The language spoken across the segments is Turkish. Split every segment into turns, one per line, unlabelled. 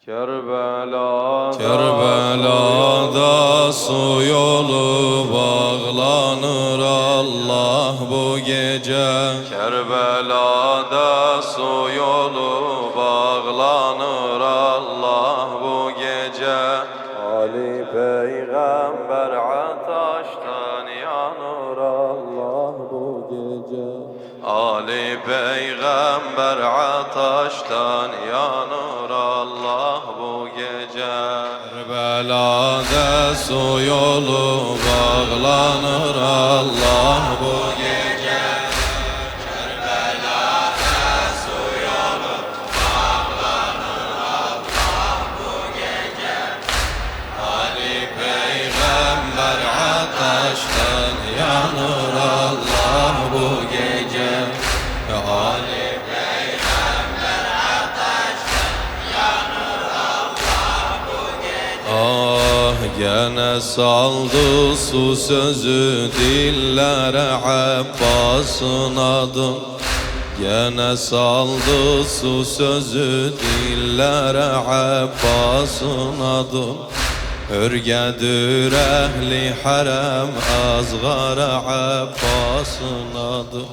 Kerbela'da su yolu bağlanır Allah bu gece. Kerbela'da su yolu bağlanır Allah bu gece. Ali Peygamber ateşten yanır Allah bu gece. Ali Peygamber ateşten yanır Allah bu gece. Kerbela'da su yolu bağlanır Allah bu gece. Kerbela'da su yolu bağlanır Allah bu gece. Ali Peygamber ateşten yanır Allah bu gece. Ali Peygamber ateşten yanır Allah bu gece. Ah gene saldı su sözü dillere Abbas'ın adı. Gene saldı su sözü dillere Abbas'ın adı. Örgedir ehli harem azgara Abbas'ın adı.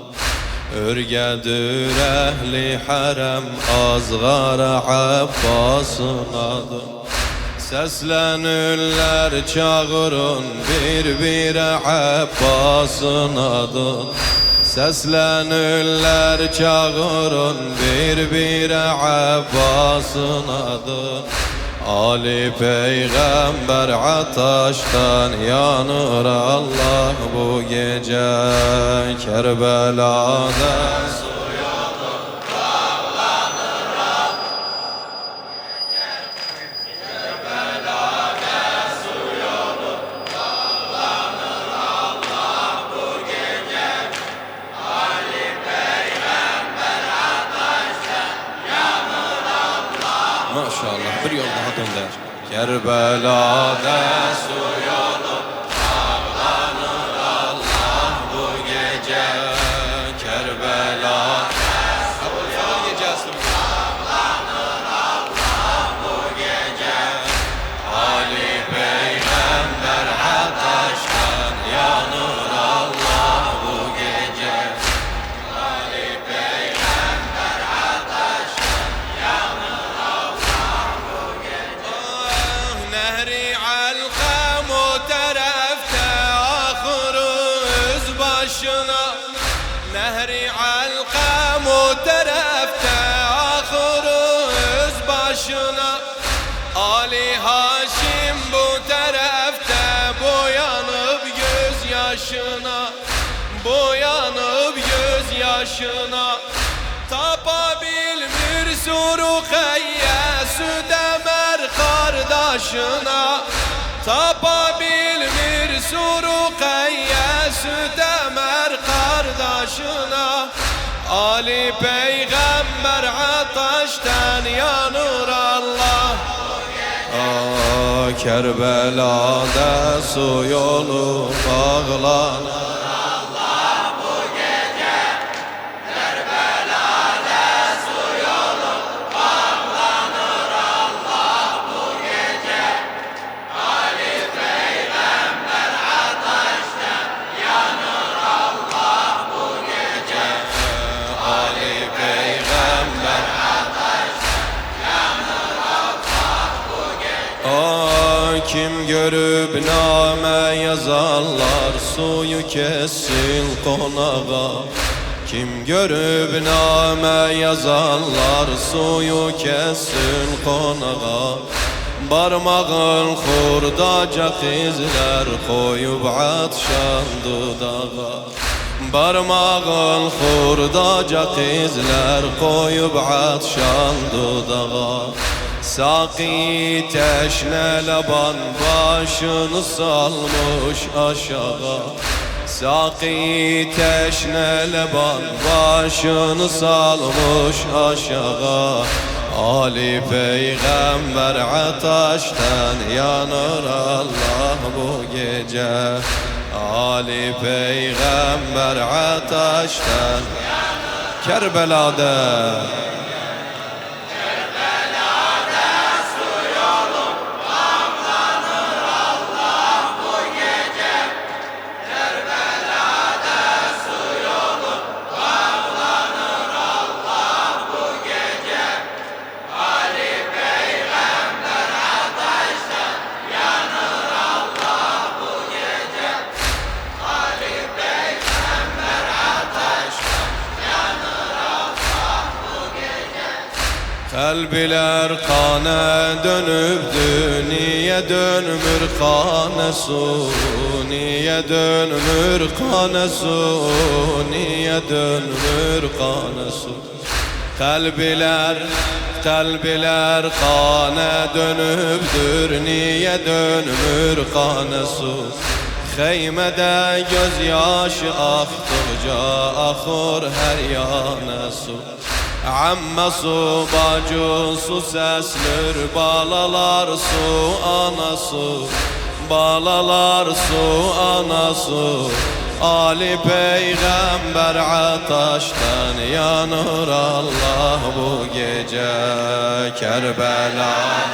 Örgedir ehli harem azgara Abbas'ın adı. Seslenirler çağırın bir Abbas'ın adı. Seslenirler çağırın bir Abbas'ın adı. Ali Peygamber ateşten yanır Allah bu gece. Kerbela'da su yolu bağlanır Allah bu gece. Kerbela'da su yolu bağlanır Allah bu gece. Ali Peygamber ateşten yanır Allah. Maşallah bir yol daha döndür. Kerbela'da su yolu bağlanır Allah bu gece. Kerbela'da su yolu bağlanır Allah bu gece. Ali Peygamber ateşten yanır Allah bu gece. Ali Peygamber ateşten yanır Allah bu gece. Nehri Alkam o tarafta ahırı öz başına. Nehri Alkam o tarafta ahırı öz başına. Ali Haşim bu tarafta boyanıp gözyaşına. Boyanıp gözyaşına. Tapabilmir Surukayye Südemer kardeşine. Tapabilmir Surukayye Südemer kardeşine. Ali Peygamber ateşten yanır Allah. Kerbela'da su yolu bağlanır Allah bu gece. Kerbela'da su yolu bağlanır Allah bu gece. Ali Peygamber ateşten yanır Allah bu gece. Ali Peygamber ateşten yanır Allah bu gece. Kim görüp name yazarlar suyu kessin konağa. Kim görüp name yazarlar suyu kessin konağa. Barmağın hurdaca kızlar koyup atşan dudağa. Barmağın hurdaca kızlar koyup atşan dudağa. Saki teşne leban başını salmış aşağı. Saki teşne leban başını salmış aşağı. Ali Peygamber ateşten yanır Allah bu gece. Ali Peygamber ateşten yanır Kerbela'da. Kerbela'da su
Kalbiler kana dönübdü, niye dönmür kana su? Niye dönmür kana su? Niye dönmür kana su? Kalbiler kana dönübdür, niye dönmür kana su? Heymede gözyaşı aktıkça ahur her yana su. Amme su, bacı su seslir, balalar su ana su. Balalar su ana su. Ali Peygamber ataştan yanır Allah bu gece Kerbela'da.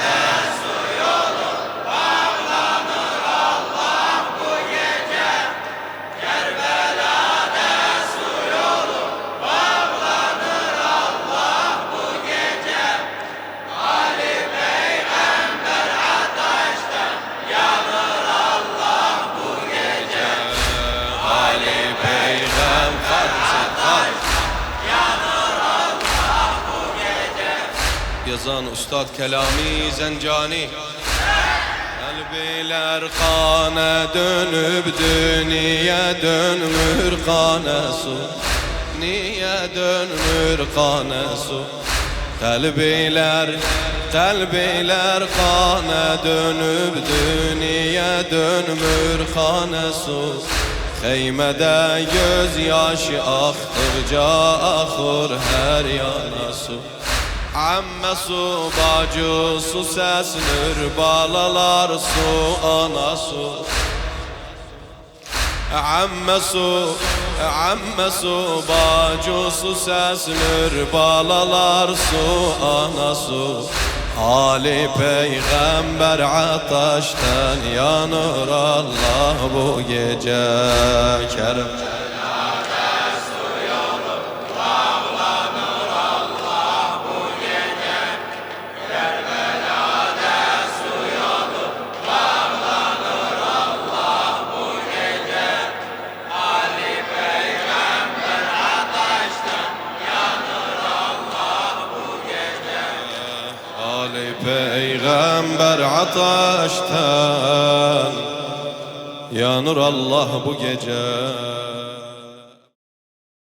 Yazan Üstad Kelami Zencani. Kalbiler kana dönübdü, niye dönmür kana su? Niye dönmür kana su? Kalbiler kana dönübdü, niye dönmür kana su? Heymede gözyaşı aktıkça ahur her yana su. Amme su, bacı su seslir, balalar su ana su. Amme su, bacı su seslir, balalar su ana su. Ali Peygamber ataştan yanır Allah bu gece Kerbela'da. Peygamber ataştan yanır Allah bu gece.